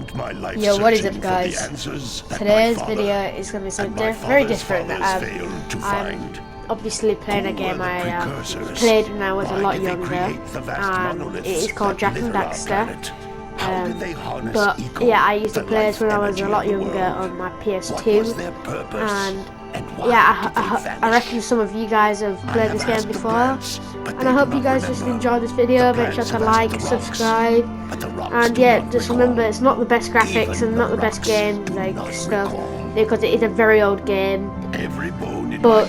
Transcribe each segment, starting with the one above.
spent my life Yo, what is searching up, for guys? the answers that Today's my father video is going to be and something my very father's different. fathers failed to find. Obviously playing a Who game were the I precursors? played when I was a Why lot did they younger, create the vast and it monoliths is called that Jack and litter our Daxter. planet? How did they harness But eco, yeah, I used to the play this when I life was a energy lot of the younger world? on my What was their PS2, purpose? and why yeah, did they I vanish? reckon some of you guys have played this game before, and I hope you guys just enjoy this video. Make sure to like, subscribe, and yeah, just remember it's not the best graphics and not the best game like stuff, because it is a very old game. But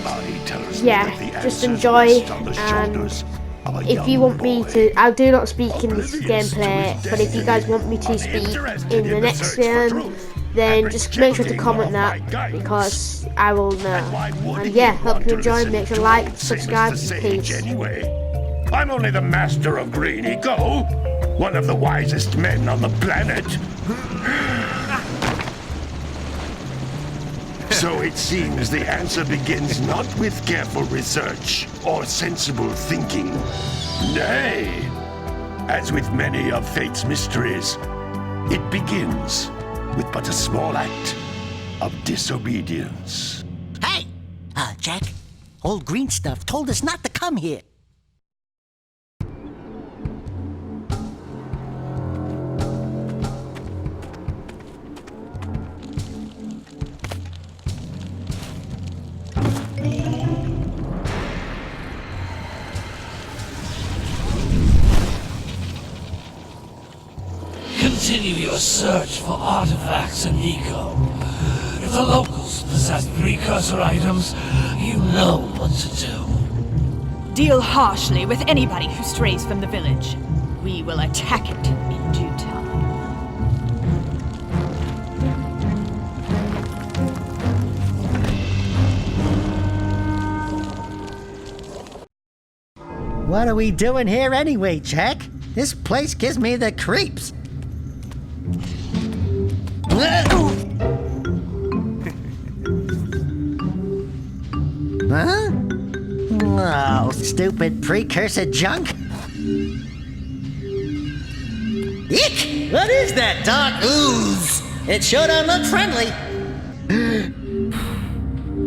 yeah, just enjoy, and if you want me to, I do not speak in this gameplay, but if you guys want me to speak in the next game, then just make sure to comment that, because I will know. And yeah, hope you enjoy. Make sure to like, subscribe, peace. I'm only the master of green eco, one of the wisest men on the planet. So it seems the answer begins not with careful research or sensible thinking. Nay, as with many of fate's mysteries, it begins with but a small act of disobedience. Hey! Jack, old green stuff told us not to come here. Continue your search for artifacts and eco. If the locals possess precursor items, you know what to do. Deal harshly with anybody who strays from the village. We will attack it in due time. What are we doing here anyway, Jack? This place gives me the creeps. Huh? Oh, stupid precursor junk. Eek! What is that dark ooze? It sure don't look friendly.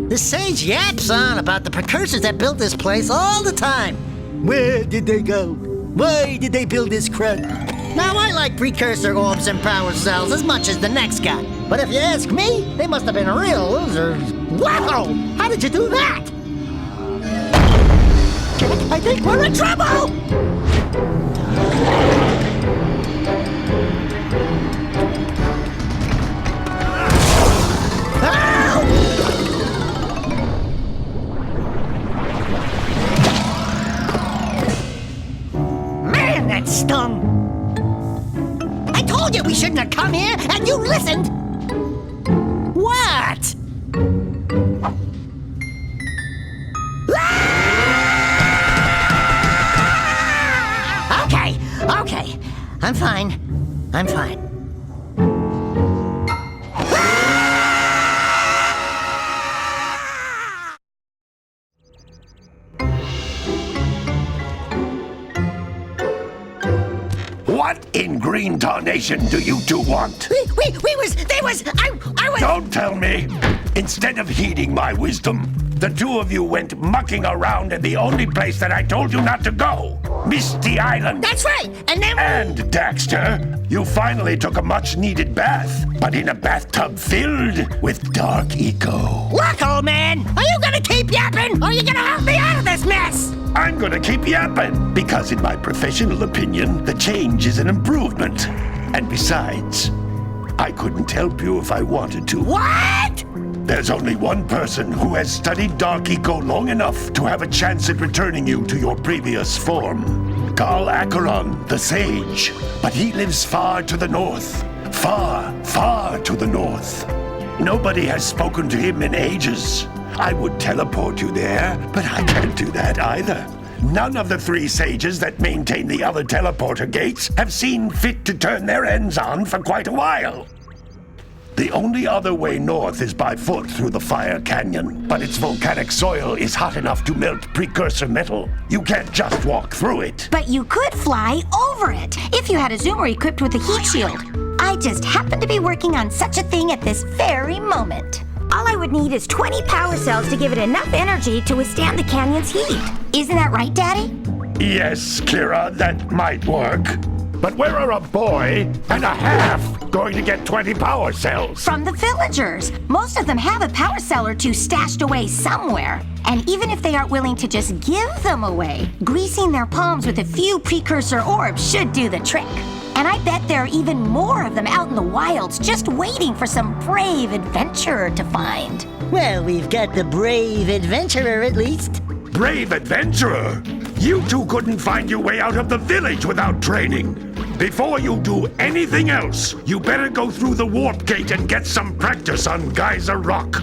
The sage yaps on about the precursors that built this place all the time. Where did they go? Why did they build this crud? Now, I like precursor orbs and power cells as much as the next guy. But if you ask me, they must have been real losers. Wow! How did you do that? Jack, I think we're in trouble! Man, that stung! I told you we shouldn't have come here, and you listened! What? Ah! Okay. I'm fine. What in green tarnation do you two want? I was... Don't tell me! Instead of heeding my wisdom, the two of you went mucking around in the only place that I told you not to go, Misty Island. That's right, and then... And, Daxter, you finally took a much-needed bath, but in a bathtub filled with dark eco. Look, old man, are you gonna keep yapping, or are you gonna help me out of this mess? I'm gonna keep yapping, because in my professional opinion, the change is an improvement. And besides, I couldn't help you if I wanted to. What? There's only one person who has studied Dark Eco long enough to have a chance at returning you to your previous form. Carl Acheron, the Sage. But he lives far to the north. Far, far to the north. Nobody has spoken to him in ages. I would teleport you there, but I can't do that either. None of the three sages that maintain the other teleporter gates have seen fit to turn their ends on for quite a while. The only other way north is by foot through the Fire Canyon, but its volcanic soil is hot enough to melt precursor metal. You can't just walk through it. But you could fly over it, if you had a zoomer equipped with a heat shield. I just happen to be working on such a thing at this very moment. All I would need is 20 power cells to give it enough energy to withstand the canyon's heat. Isn't that right, Daddy? Yes, Kira, that might work. But where are a boy and a half going to get 20 power cells? From the villagers. Most of them have a power cell or two stashed away somewhere. And even if they aren't willing to just give them away, greasing their palms with a few precursor orbs should do the trick. And I bet there are even more of them out in the wilds just waiting for some brave adventurer to find. Well, we've got the brave adventurer at least. Brave adventurer? You two couldn't find your way out of the village without training. Before you do anything else, you better go through the warp gate and get some practice on Geyser Rock.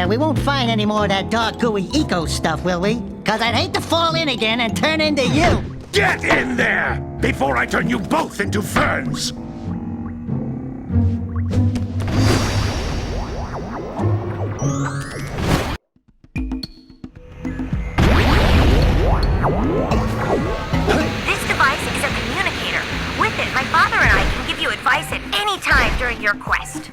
We won't find any more of that dark gooey eco stuff, will we? 'Cause I'd hate to fall in again and turn into you. Get in there before I turn you both into ferns. This device is a communicator. With it, my father and I can give you advice at any time during your quest.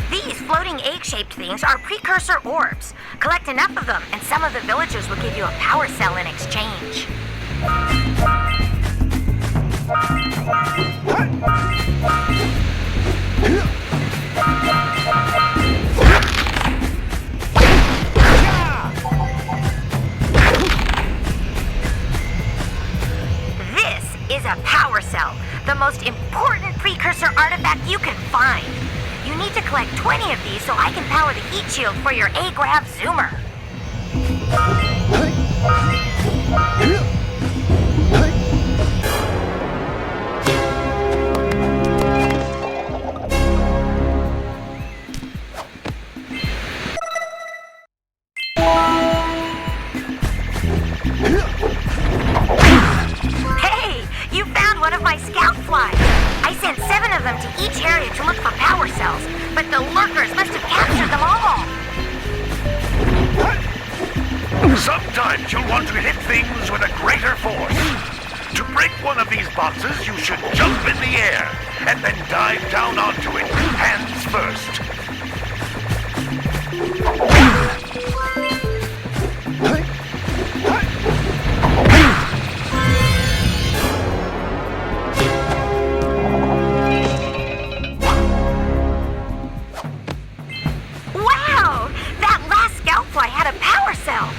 These floating egg-shaped things are precursor orbs. Collect enough of them, and some of the villagers will give you a power cell in exchange. This is a power cell, the most important precursor artifact you can find. You need to collect 20 of these so I can power the heat shield for your A-Grav zoomer. Hey, you found one of my scout flies. I sent 7 of them to each area to look for power cells, but the lurkers must have captured them all. Sometimes you'll want to hit things with a greater force. To break one of these boxes, you should jump in the air and then dive down onto it, hands first. Wow! That last scout fly had a power cell.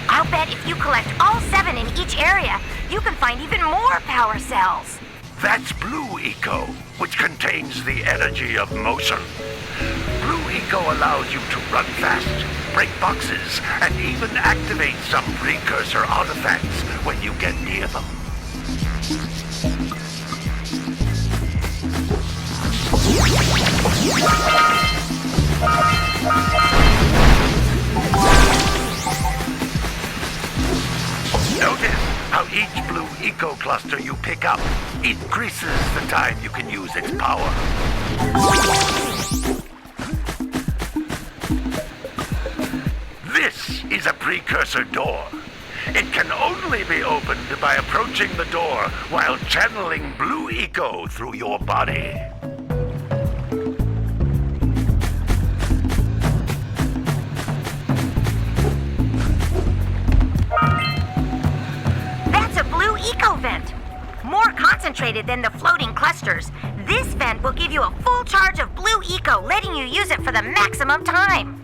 I'll bet if you collect all 7 in each area, you can find even more power cells. That's Blue Eco, which contains the energy of motion. Blue Eco allows you to run fast, break boxes, and even activate some precursor artifacts when you get near them. Notice how each Blue Eco cluster you pick up increases the time you can use its power. This is a precursor door. It can only be opened by approaching the door while channeling Blue Eco through your body. That's a Blue Eco vent. More concentrated than the floating clusters. This vent will give you a full charge of Blue Eco, letting you use it for the maximum time.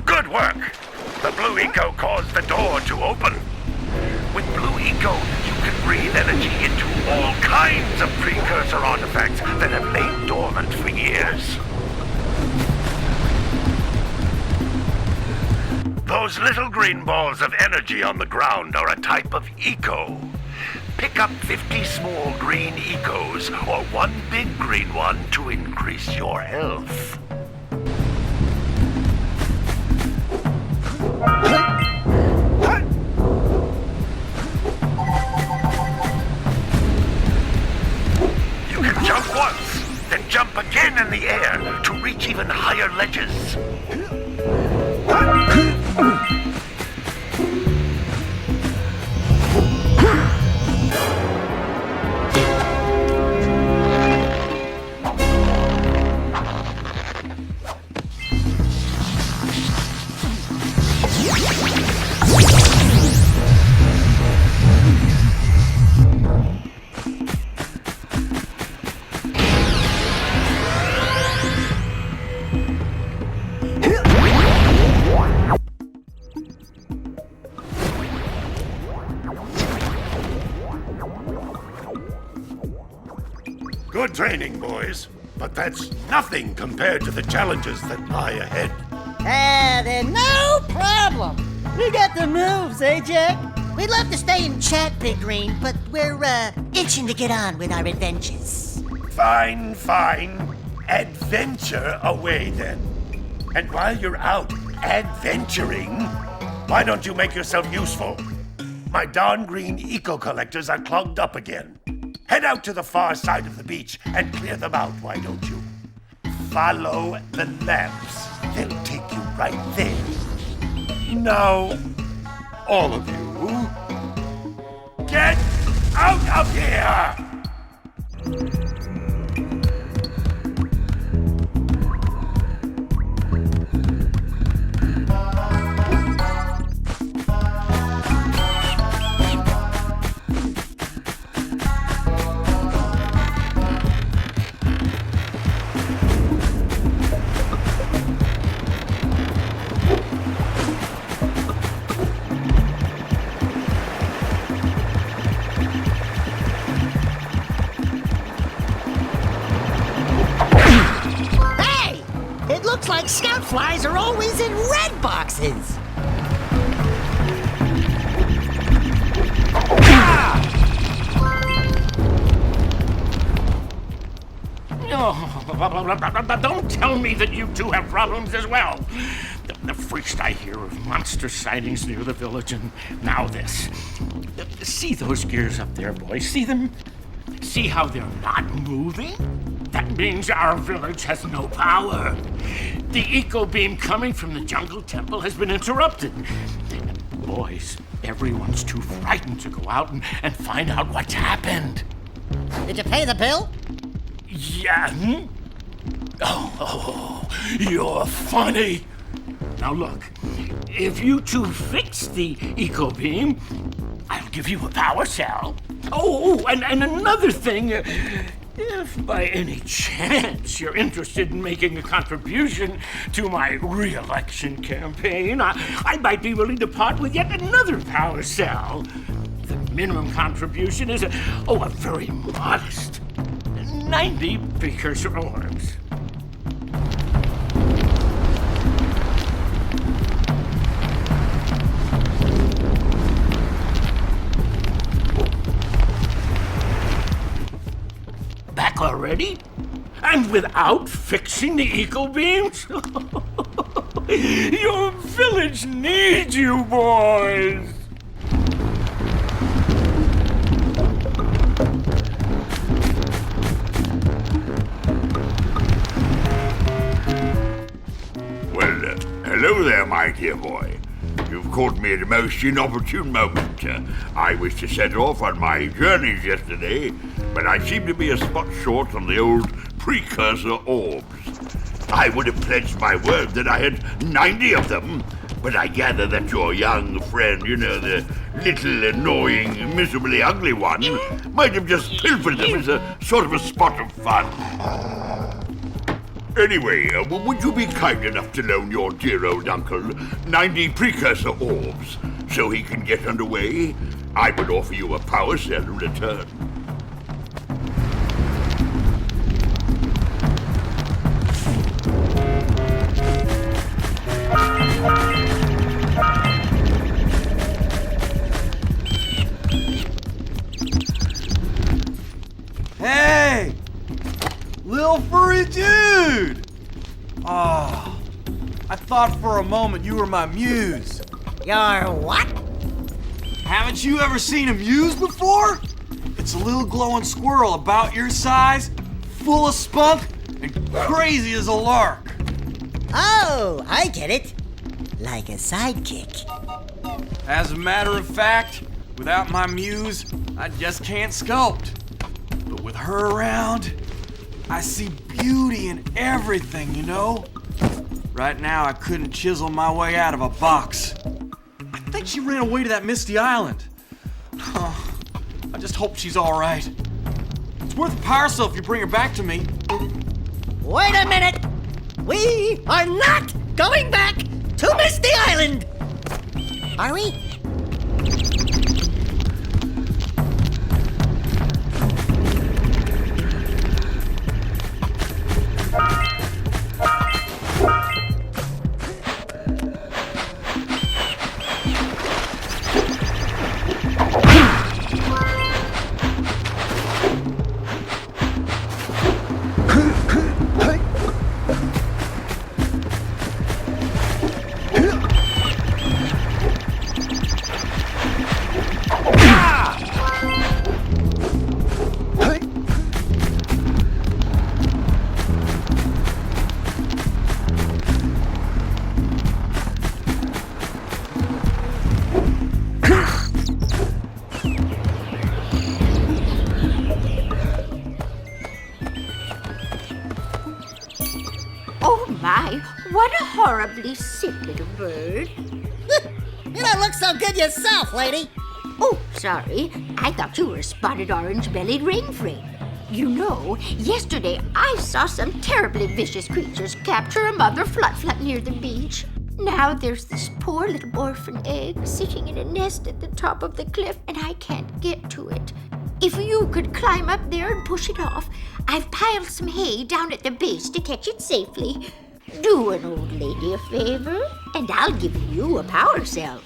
Good work! The Blue Eco caused the door to open. With Blue Eco, you can breathe energy into all kinds of precursor artifacts that have lain dormant for years. Those little green balls of energy on the ground are a type of eco. Pick up 50 small green ecos or one big green one to increase your health. You can jump once, then jump again in the air to reach even higher ledges. Good training, boys, but that's nothing compared to the challenges that lie ahead. Then no problem. We got the moves, eh, Jack? We'd love to stay and chat, Big Green, but we're, itching to get on with our adventures. Fine, fine. Adventure away, then. And while you're out adventuring, why don't you make yourself useful? My darn green eco-collectors are clogged up again. Head out to the far side of the beach and clear them out, why don't you? Follow the lamps. They'll take you right there. Now, all of you, get out of here! Looks like scout flies are always in red boxes. Oh, don't tell me that you two have problems as well. The first I hear of monster sightings near the village, and now this. See those gears up there, boys? See them? See how they're not moving? That means our village has no power. The eco beam coming from the jungle temple has been interrupted. Boys, everyone's too frightened to go out and find out what's happened. Did you pay the bill? Yeah. Oh, you're funny. Now look, if you two fix the eco beam, I'll give you a power cell. Oh, and another thing. If by any chance you're interested in making a contribution to my re-election campaign, I might be willing to part with yet another power cell. The minimum contribution is a very modest 90 precursor orbs. Back already? And without fixing the eco beams? Your village needs you, boys! Well, hello there, my dear boy. You've caught me at a most inopportune moment. I was to set off on my journeys yesterday, but I seem to be a spot short on the old precursor orbs. I would have pledged my word that I had 90 of them, but I gather that your young friend, the little annoying, miserably ugly one, might have just pilfered them as a sort of a spot of fun. Anyway, would you be kind enough to loan your dear old uncle 90 precursor orbs so he can get underway? I would offer you a power cell in return. little furry dude! Oh, I thought for a moment you were my muse. Your what? Haven't you ever seen a muse before? It's a little glowing squirrel about your size, full of spunk, and crazy as a lark. Oh, I get it. Like a sidekick. As a matter of fact, without my muse, I just can't sculpt. But with her around, I see beauty in everything, you know? Right now, I couldn't chisel my way out of a box. I think she ran away to that misty island. Oh, I just hope she's all right. It's worth a power cell if you bring her back to me. Wait a minute! We are not going back to Misty Island! Are we? Oh my, what a horribly sick little bird. You don't look so good yourself, lady. Oh, sorry. I thought you were a spotted orange-bellied rainfrey. You know, yesterday I saw some terribly vicious creatures capture a mother flut-flut near the beach. Now there's this poor little orphan egg sitting in a nest at the top of the cliff, and I can't get to it. If you could climb up there and push it off, I've piled some hay down at the base to catch it safely. Do an old lady a favor, and I'll give you a power cell.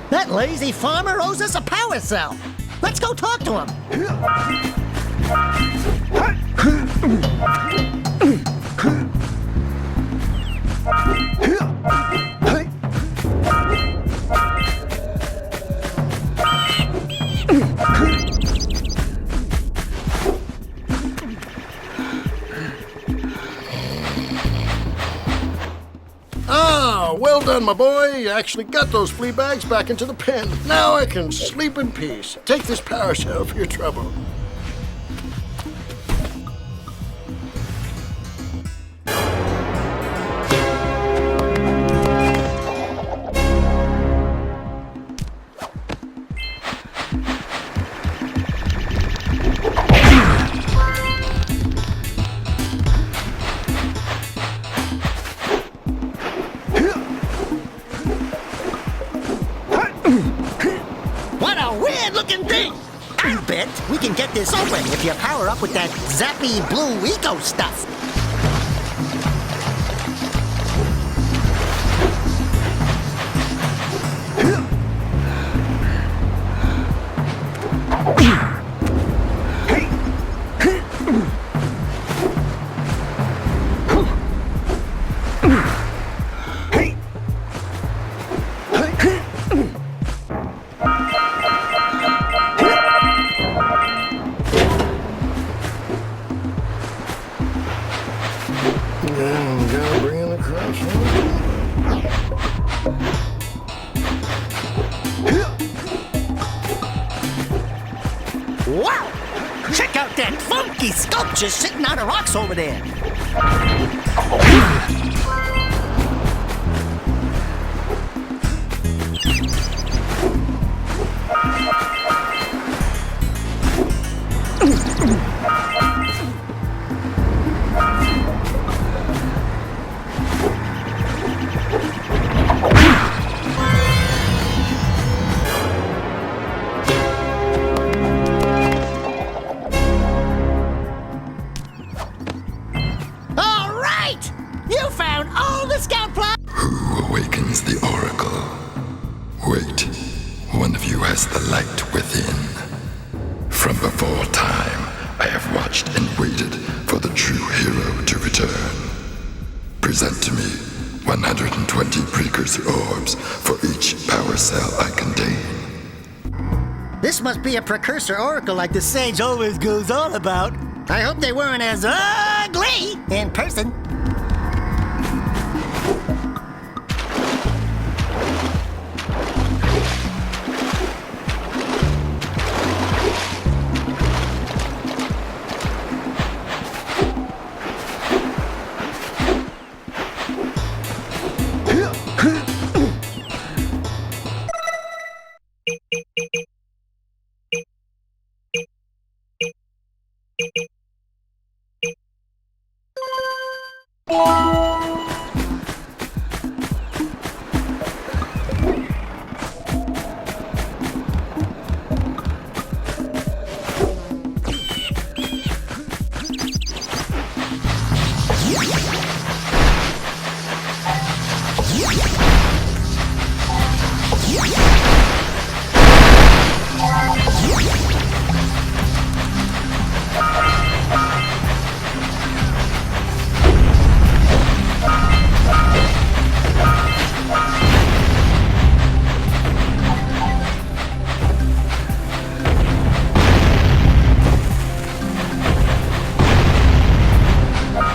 That lazy farmer owes us a power cell. Let's go talk to him. Well done, my boy. You actually got those flea bags back into the pen. Now I can sleep in peace. Take this power cell for your trouble. we can get this open if you power up with that zappy blue eco stuff. Gotta bring in the crash. Wow! Check out that funky sculpture sitting on the rocks over there. All right! You found all the scout plots. Who awakens the oracle? Wait, one of you has the light within. From before time, I have watched and waited for the true hero to return. Present to me 120 precursor orbs for each power cell I contain. This must be a precursor oracle like the sage always goes on about. I hope they weren't as ugly in person.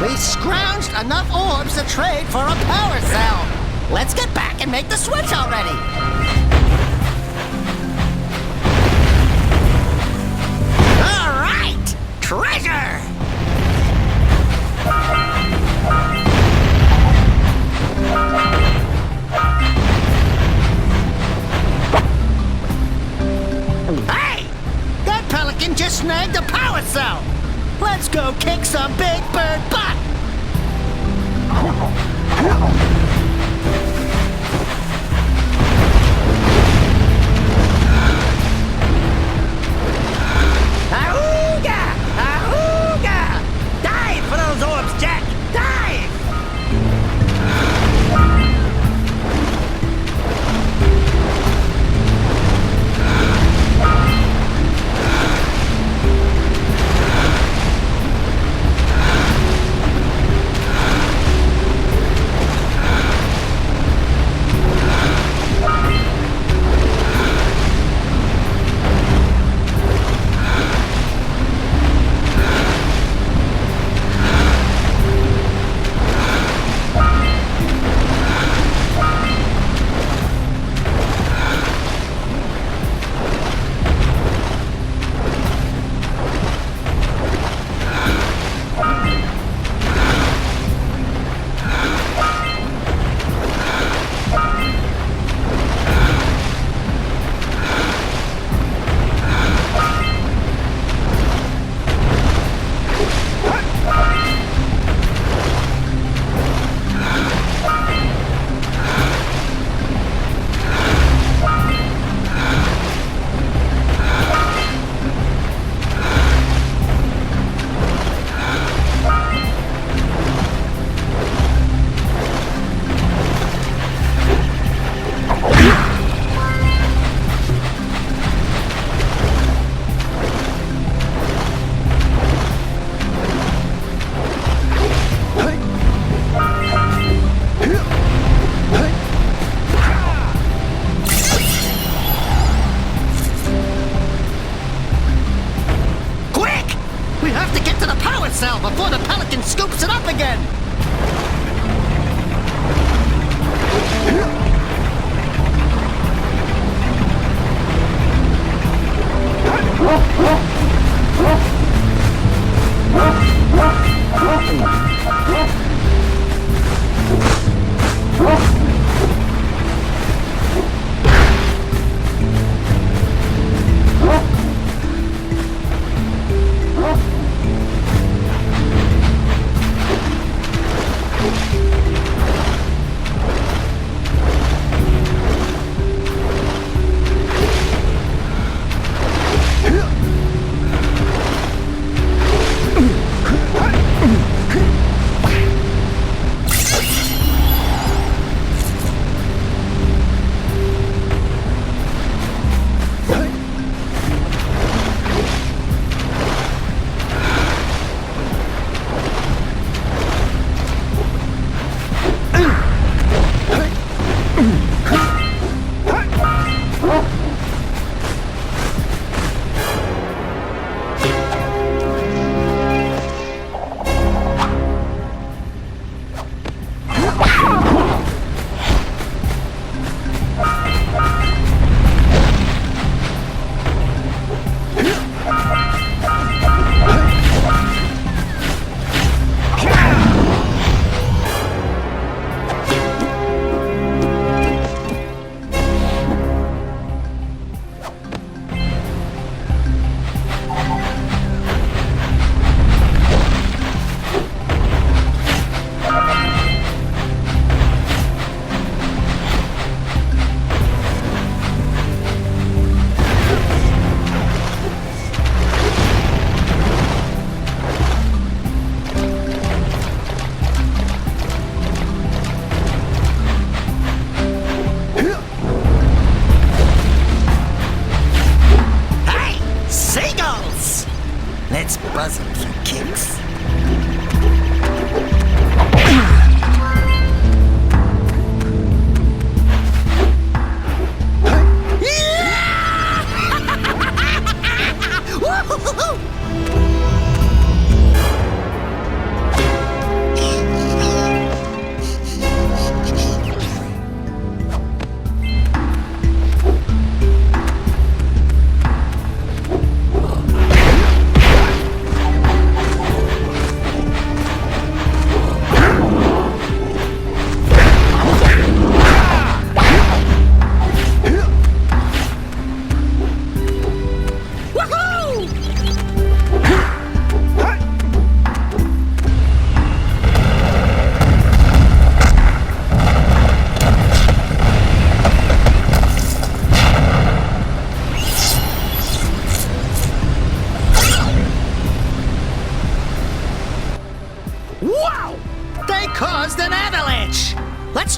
We scrounged enough orbs to trade for a power cell. Let's get back and make the switch already. All right, treasure! Hey! That pelican just snagged a power cell! Let's go kick some big bird butt! Ahooga! Ahooga! Dive for those orbs, Jack! Dive!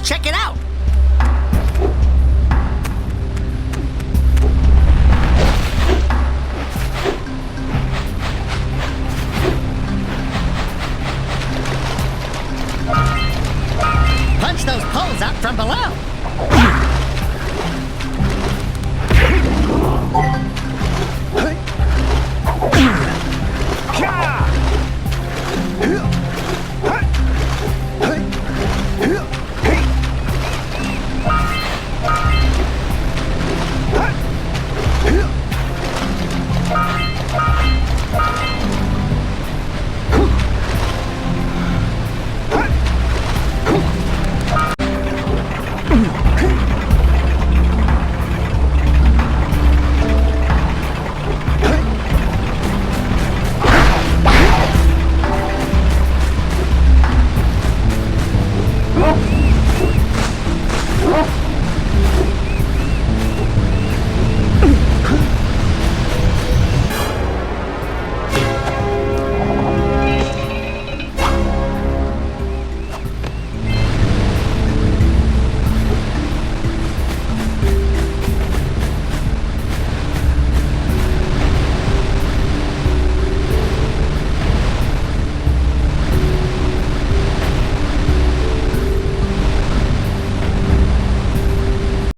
check it out. Punch those poles out from below.